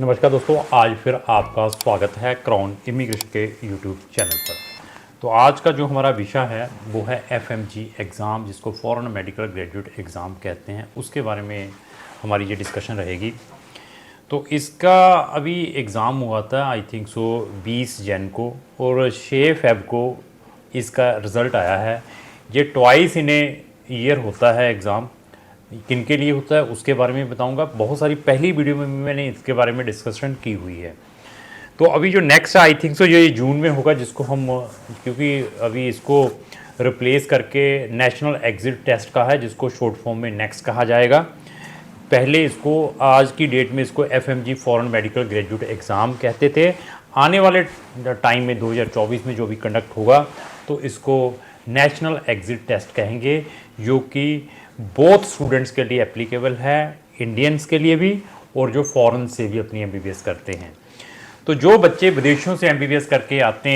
नमस्कार दोस्तों, आज फिर आपका स्वागत है क्राउन इमिग्रेशन के यूट्यूब चैनल पर। तो आज का जो हमारा विषय है वो है एफएमजी एग्ज़ाम, जिसको फॉरेन मेडिकल ग्रेजुएट एग्ज़ाम कहते हैं। उसके बारे में हमारी ये डिस्कशन रहेगी। तो इसका अभी एग्ज़ाम हुआ था आई थिंक सो 20 जन को, और 6 फेब को इसका रिज़ल्ट आया है। ये ट्वाइस इन ए ईयर होता है एग्ज़ाम। किन के लिए होता है उसके बारे में बताऊंगा। बहुत सारी पहली वीडियो में मैंने इसके बारे में डिस्कशन की हुई है। तो अभी जो नेक्स्ट आई थिंक सो ये जून में होगा, जिसको हम, क्योंकि अभी इसको रिप्लेस करके नेशनल एग्ज़िट टेस्ट का है, जिसको शॉर्ट फॉर्म में नेक्स्ट कहा जाएगा। पहले इसको आज की डेट में इसको FMG foreign medical graduate exam कहते थे। आने वाले टाइम में 2024 में जो भी कंडक्ट होगा तो इसको नेशनल एग्ज़िट टेस्ट कहेंगे, जो कि बोथ स्टूडेंट्स के लिए एप्लीकेबल है, इंडियंस के लिए भी और जो फॉरेन से भी अपनी एमबीबीएस करते हैं। तो जो बच्चे विदेशों से एमबीबीएस करके आते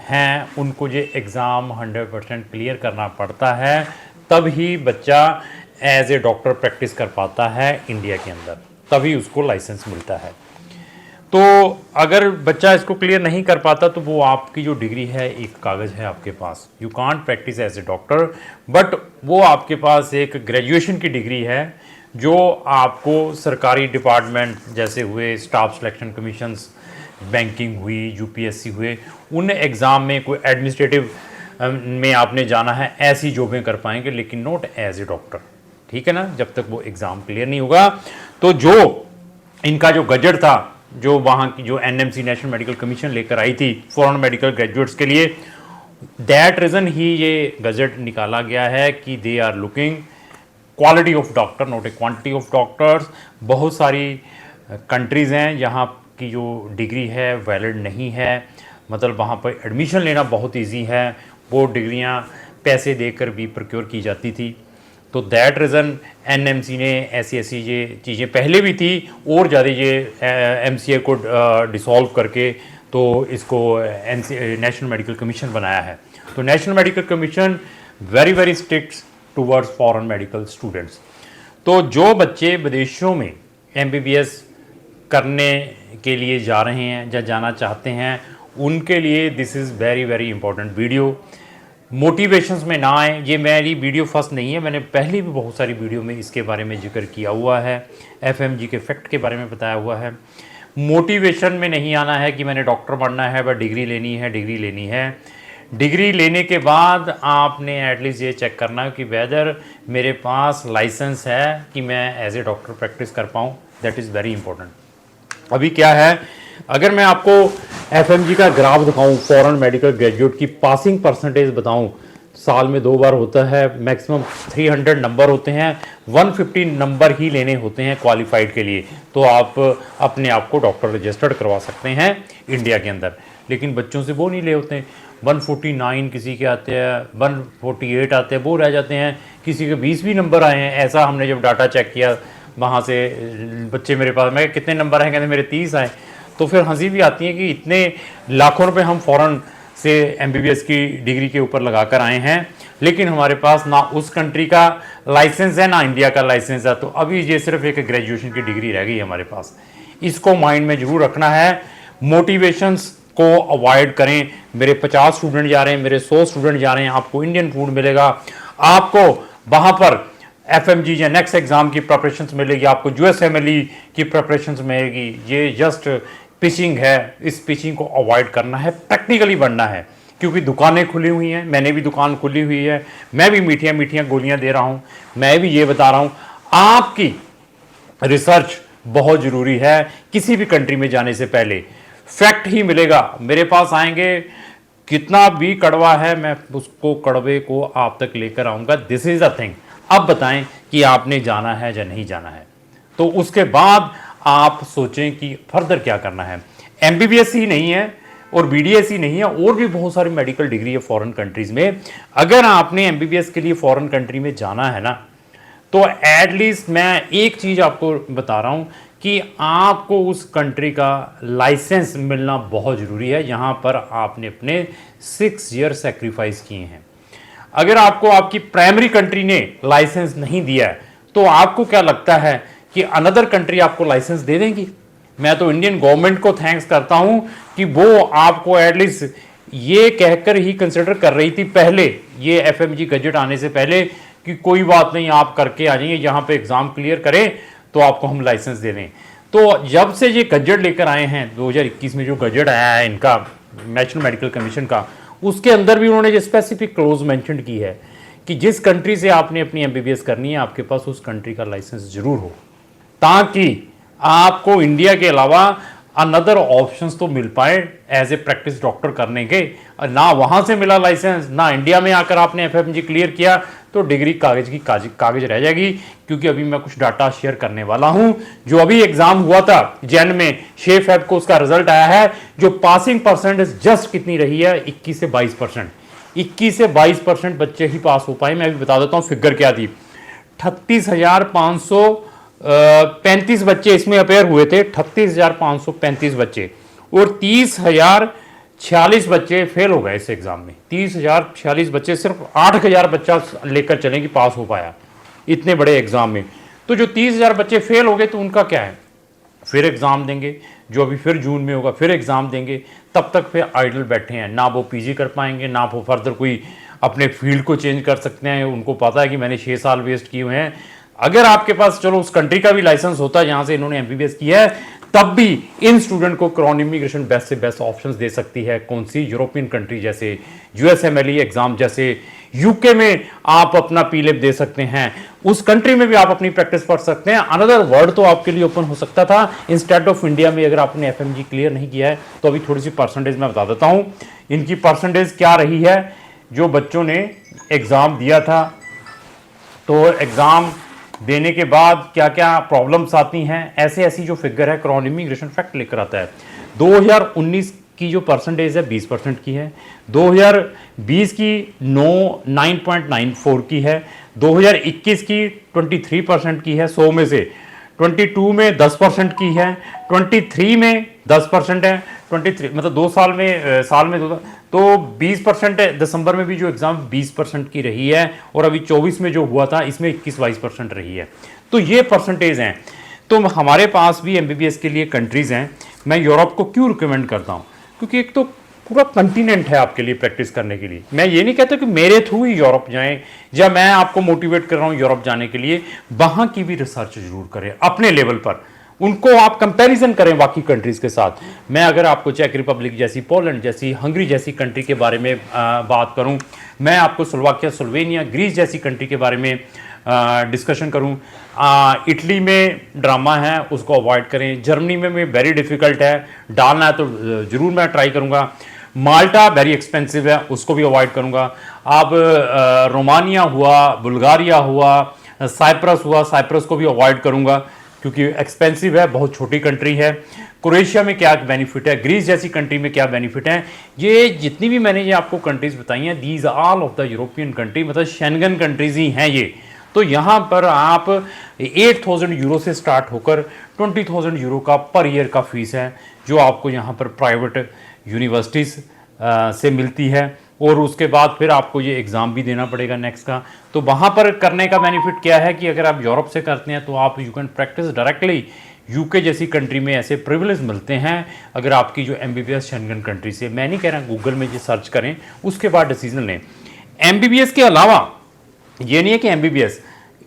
हैं उनको ये एग्ज़ाम 100% क्लियर करना पड़ता है, तब ही बच्चा एज ए डॉक्टर प्रैक्टिस कर पाता है इंडिया के अंदर, तभी उसको लाइसेंस मिलता है। तो अगर बच्चा इसको क्लियर नहीं कर पाता तो वो आपकी जो डिग्री है एक कागज़ है आपके पास, you can't practice as a doctor, but वो आपके पास एक ग्रेजुएशन की डिग्री है जो आपको सरकारी डिपार्टमेंट जैसे हुए स्टाफ सिलेक्शन कमीशंस, बैंकिंग हुई, यूपीएससी हुए, उन एग्ज़ाम में कोई एडमिनिस्ट्रेटिव में आपने जाना है, ऐसी जॉबें कर पाएंगे, लेकिन नॉट एज ए डॉक्टर। ठीक है ना, जब तक वो एग्ज़ाम क्लियर नहीं होगा। तो जो इनका जो गजट था, जो वहाँ की जो एनएमसी नेशनल मेडिकल कमीशन लेकर आई थी फॉरेन मेडिकल ग्रेजुएट्स के लिए, दैट रीज़न ही ये गजट निकाला गया है कि they are looking quality of doctor, not a quantity of doctors. बहुत सारी कंट्रीज़ हैं जहाँ की जो डिग्री है वैलिड नहीं है, मतलब वहाँ पर एडमिशन लेना बहुत ईजी है, वो डिग्रियाँ पैसे देकर भी प्रोक्योर की जाती थी। तो दैट रीज़न एनएमसी ने ऐसी ये चीज़ें पहले भी थी और ज़्यादा ये एमसीए को डिसॉल्व करके तो इसको नेशनल मेडिकल कमीशन बनाया है। तो national medical commission very strict towards foreign medical students. तो जो बच्चे विदेशों में एमबीबीएस करने के लिए जा रहे हैं या जाना चाहते हैं, उनके लिए this is very important video. Motivations में ना आए, ये मेरी वीडियो फर्स्ट नहीं है, मैंने पहले भी बहुत सारी वीडियो में इसके बारे में जिक्र किया हुआ है, एफएमजी के फैक्ट के बारे में बताया हुआ है। मोटिवेशन में नहीं आना है कि मैंने डॉक्टर बनना है, बस डिग्री लेनी है। डिग्री लेने के बाद आपने एटलीस्ट ये चेक करना है कि वेदर मेरे पास लाइसेंस है कि मैं एज ए डॉक्टर प्रैक्टिस कर पाऊँ। That is very important. अभी क्या है, अगर मैं आपको एफएमजी का ग्राफ दिखाऊं, फॉरेन मेडिकल ग्रेजुएट की पासिंग परसेंटेज बताऊं, साल में 2 बार होता है, मैक्सिमम 300 नंबर होते हैं, 150 नंबर ही लेने होते हैं क्वालिफाइड के लिए, तो आप अपने आप को डॉक्टर रजिस्टर्ड करवा सकते हैं इंडिया के अंदर। लेकिन बच्चों से वो नहीं ले होते हैं, 149 किसी के आते हैं, 148 आते हैं, वो रह जाते हैं, किसी के 20 भी नंबर आए हैं। ऐसा हमने जब डाटा चेक किया वहाँ से बच्चे मेरे पास, मैं कितने नंबर आए, कहते मेरे 30 आए। तो फिर हंसी भी आती है कि इतने लाखों रुपए हम फॉरेन से एमबीबीएस की डिग्री के ऊपर लगा कर आए हैं, लेकिन हमारे पास ना उस कंट्री का लाइसेंस है ना इंडिया का लाइसेंस है। तो अभी ये सिर्फ एक ग्रेजुएशन की डिग्री रह गई है हमारे पास। इसको माइंड में जरूर रखना है। मोटिवेशंस को अवॉइड करें। मेरे 50 स्टूडेंट जा रहे हैं, मेरे 100 स्टूडेंट जा रहे हैं, आपको इंडियन फूड मिलेगा, आपको वहाँ पर एफएमजी या नेक्स्ट एग्ज़ाम की प्रिपरेशंस मिलेगी, आपको यूएसएमएलई की प्रिपरेशंस मिलेगी। ये जस्ट पिचिंग है, इस पिचिंग को अवॉइड करना है, प्रैक्टिकली बनना है, क्योंकि दुकानें खुली हुई हैं, मैंने भी दुकान खुली हुई है, मैं भी मीठियाँ गोलियां दे रहा हूँ, मैं भी ये बता रहा हूँ। आपकी रिसर्च बहुत ज़रूरी है। किसी भी कंट्री में जाने से पहले फैक्ट ही मिलेगा। मेरे पास आएंगे, कितना भी कड़वा है मैं उसको कड़वे को आप तक लेकर आऊँगा। This is a thing. अब बताएं कि आपने जाना है या नहीं जाना है, तो उसके बाद आप सोचें कि फर्दर क्या करना है। एमबीबीएस ही नहीं है और बीडीएस ही नहीं है, और भी बहुत सारी मेडिकल डिग्री है फॉरेन कंट्रीज़ में। अगर आपने एमबीबीएस के लिए फॉरेन कंट्री में जाना है ना, तो एटलीस्ट मैं एक चीज़ आपको बता रहा हूँ कि आपको उस कंट्री का लाइसेंस मिलना बहुत ज़रूरी है। यहाँ पर आपने अपने 6 ईयर सेक्रीफाइस किए हैं। अगर आपको आपकी प्राइमरी कंट्री ने लाइसेंस नहीं दिया है, तो आपको क्या लगता है कि अनदर कंट्री आपको लाइसेंस दे देंगी? मैं तो इंडियन गवर्नमेंट को थैंक्स करता हूं कि वो आपको एटलीस्ट ये कहकर ही कंसिडर कर रही थी पहले, ये एफएमजी गजट आने से पहले, कि कोई बात नहीं आप करके आ जाइए, यहाँ पे एग्जाम क्लियर करें तो आपको हम लाइसेंस दे दें। तो जब से ये गजट लेकर आए हैं 2021 में, जो गजट आया है इनका नेशनल मेडिकल कमीशन का, उसके अंदर भी उन्होंने जो स्पेसिफिक क्लोज मेंशन की है कि जिस कंट्री से आपने अपनी एमबीबीएस करनी है आपके पास उस कंट्री का लाइसेंस जरूर हो, ताकि आपको इंडिया के अलावा अनदर ऑप्शंस तो मिल पाए एज ए प्रैक्टिस डॉक्टर करने के। ना वहां से मिला लाइसेंस, ना इंडिया में आकर आपने एफएमजी क्लियर किया, तो डिग्री कागज रह जाएगी। क्योंकि अभी मैं कुछ डाटा शेयर करने वाला हूं, जो अभी एग्जाम हुआ था जैन में 6 फेब को, उसका रिजल्ट आया है, जो पासिंग परसेंटेज जस्ट कितनी रही है, 21 से 22%। 21 से 22% बच्चे ही पास हो पाए। मैं अभी बता देता हूँ फिगर क्या थी। 38,535 बच्चे इसमें अपेयर हुए थे, 38,535 बच्चे, और 30,046 बच्चे फेल हो गए इस एग्जाम में। 30,046 बच्चे, सिर्फ 8,000 बच्चा लेकर चलें कि पास हो पाया इतने बड़े एग्जाम में। तो जो 30,000 बच्चे फेल हो गए तो उनका क्या है, फिर एग्जाम देंगे, जो अभी फिर जून में होगा फिर एग्जाम देंगे। तब तक फिर आइडल बैठे हैं, ना वो पीजी कर पाएंगे, ना वो फर्दर कोई अपने फील्ड को चेंज कर सकते हैं। उनको पता है कि मैंने 6 साल वेस्ट किए हुए हैं। अगर आपके पास चलो उस कंट्री का भी लाइसेंस होता है जहां से इन्होंने एमबीबीएस किया है, तब भी इन स्टूडेंट को क्रॉन इमिग्रेशन बेस्ट से बेस्ट ऑप्शंस दे सकती है। कौन सी, यूरोपियन कंट्री जैसे यूएसएमएलई एग्जाम जैसे, यूके में आप अपना पीलेब दे सकते हैं, उस कंट्री में भी आप अपनी प्रैक्टिस पढ़ सकते हैं। अनदर वर्ल्ड तो आपके लिए ओपन हो सकता था इंस्टेड ऑफ इंडिया में। अगर आपने एफएमजी क्लियर नहीं किया है तो अभी थोड़ी सी परसेंटेज मैं बता देता हूं इनकी परसेंटेज क्या रही है जो बच्चों ने एग्जाम दिया था। तो एग्जाम देने के बाद क्या क्या प्रॉब्लम्स आती हैं, ऐसे ऐसी जो फिगर है क्रॉन इमिग्रेशन फैक्ट लेकर आता है। 2019 की जो परसेंटेज है 20% की है, 2020 की 9.94 की है, 2021 की 23% की है 100 में से, 22 में 10% की है, 23 में 10% है, 23 मतलब 2 साल में तो 20% है। दिसंबर में भी जो एग्जाम 20% की रही है, और अभी 24 में जो हुआ था इसमें 21-22% रही है। तो ये परसेंटेज हैं। तो हमारे पास भी एमबीबीएस के लिए कंट्रीज हैं। मैं यूरोप को क्यों रिकमेंड करता हूँ, क्योंकि एक तो पूरा कंटिनेंट है आपके लिए प्रैक्टिस करने के लिए। मैं ये नहीं कहता कि मेरे थ्रू ही यूरोप जाएं, या मैं आपको मोटिवेट कर रहा हूँ यूरोप जाने के लिए। वहाँ की भी रिसर्च जरूर करें अपने लेवल पर, उनको आप कंपैरिजन करें बाकी कंट्रीज के साथ। मैं अगर आपको चेक रिपब्लिक जैसी, पोलैंड जैसी, हंगरी जैसी कंट्री के बारे में बात करूं, मैं आपको स्लोवाकिया, स्लोवेनिया, ग्रीस जैसी कंट्री के बारे में डिस्कशन करूं, इटली में ड्रामा है उसको अवॉइड करें, जर्मनी में वेरी डिफ़िकल्ट है, डालना है तो ज़रूर मैं ट्राई करूंगा, माल्टा वेरी एक्सपेंसिव है उसको भी अवॉइड करूंगा। अब रोमानिया हुआ, बुल्गारिया हुआ, साइप्रस हुआ, साइप्रस को भी अवॉइड करूंगा क्योंकि एक्सपेंसिव है, बहुत छोटी कंट्री है। क्रोएशिया में क्या बेनिफिट है, ग्रीस जैसी कंट्री में क्या बेनिफिट है, ये जितनी भी मैंने ये आपको कंट्रीज बताई हैं, these all of the European country, मतलब शेंगन कंट्रीज ही हैं ये। तो यहाँ पर आप 8,000 यूरो से स्टार्ट होकर 20,000 यूरो का पर ईयर का फीस है, जो आपको यहाँ पर प्राइवेट यूनिवर्सिटीज़ से मिलती है। और उसके बाद फिर आपको ये एग्ज़ाम भी देना पड़ेगा नेक्स्ट का। तो वहाँ पर करने का बेनिफिट क्या है कि अगर आप यूरोप से करते हैं तो आप you can practice directly UK जैसी कंट्री में, ऐसे प्रिविलेज मिलते हैं अगर आपकी जो एमबीबीएस शेंगन कंट्री से। मैं नहीं कह रहा गूगल में ये सर्च करें उसके बाद डिसीजन लें। एमबीबीएस के अलावा ये नहीं है कि एमबीबीएस,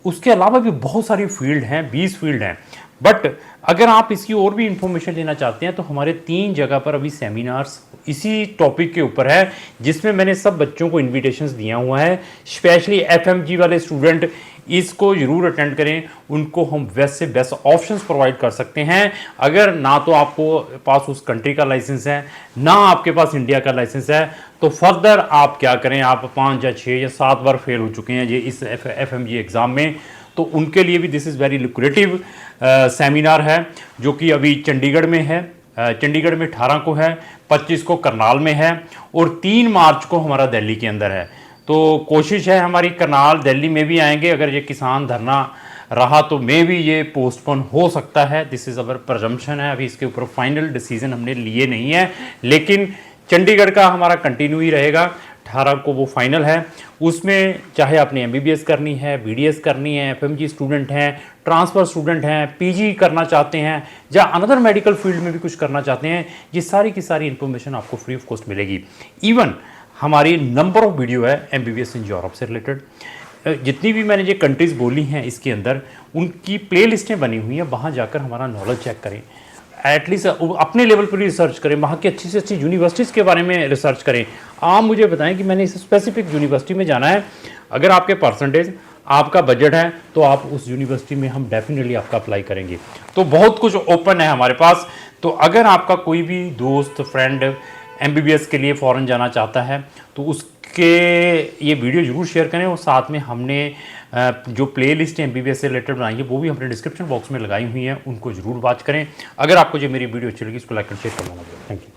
उसके अलावा भी बहुत सारी फील्ड हैं, 20 फील्ड हैं। बट अगर आप इसकी और भी इंफॉर्मेशन लेना चाहते हैं तो हमारे 3 जगह पर अभी सेमिनार्स इसी टॉपिक के ऊपर है, जिसमें मैंने सब बच्चों को इन्विटेशंस दिया हुआ है। स्पेशली एफएमजी वाले स्टूडेंट इसको ज़रूर अटेंड करें, उनको हम बेस्ट से बेस्ट ऑप्शंस प्रोवाइड कर सकते हैं। अगर ना तो आपको पास उस कंट्री का लाइसेंस है, ना आपके पास इंडिया का लाइसेंस है, तो फर्दर आप क्या करें, आप 5 या 6 या 7 बार फेल हो चुके हैं ये इस एफएमजी एग्ज़ाम में, तो उनके लिए भी this is very lucrative seminar है, जो कि अभी चंडीगढ़ में है। चंडीगढ़ में 18 को है, 25 को करनाल में है, और 3 मार्च को हमारा दिल्ली के अंदर है। तो कोशिश है हमारी, करनाल दिल्ली में भी आएंगे। अगर ये किसान धरना रहा तो मे भी ये पोस्टपोन हो सकता है, दिस इज़ अवर प्रजम्पशन है। अभी इसके ऊपर फाइनल डिसीजन हमने लिए नहीं है, लेकिन चंडीगढ़ का हमारा कंटिन्यू ही रहेगा। 18 को वो फाइनल है। उसमें चाहे आपने MBBS करनी है, BDS करनी है, FMG स्टूडेंट हैं, ट्रांसफ़र स्टूडेंट हैं, PG करना चाहते हैं या अनदर मेडिकल फील्ड में भी कुछ करना चाहते हैं, ये सारी की सारी इन्फॉर्मेशन आपको फ्री ऑफ कॉस्ट मिलेगी। इवन हमारी नंबर ऑफ वीडियो है MBBS इन यूरोप से रिलेटेड। जितनी भी मैंने ये कंट्रीज़ बोली हैं इसके अंदर उनकी प्ले लिस्टें बनी हुई हैं, वहाँ जाकर हमारा नॉलेज चेक करें, एटलीस्ट अपने लेवल पर रिसर्च करें, वहाँ की अच्छी से अच्छी यूनिवर्सिटीज़ के बारे में रिसर्च करें। आप मुझे बताएं कि मैंने इस स्पेसिफिक यूनिवर्सिटी में जाना है, अगर आपके परसेंटेज, आपका बजट है तो आप उस यूनिवर्सिटी में हम डेफिनेटली आपका अप्लाई करेंगे। तो बहुत कुछ ओपन है हमारे पास। तो अगर आपका कोई भी दोस्त फ्रेंड MBBS के लिए फ़ॉरेन जाना चाहता है तो उसके ये वीडियो ज़रूर शेयर करें, और साथ में हमने जो प्ले लिस्ट MBBS से रिलेटेड बनाई है वो भी हमने डिस्क्रिप्शन बॉक्स में लगाई हुई हैं, उनको ज़रूर वॉच करें। अगर आपको जो मेरी वीडियो अच्छी लगी इसको लाइक और शेयर करना। Thank you.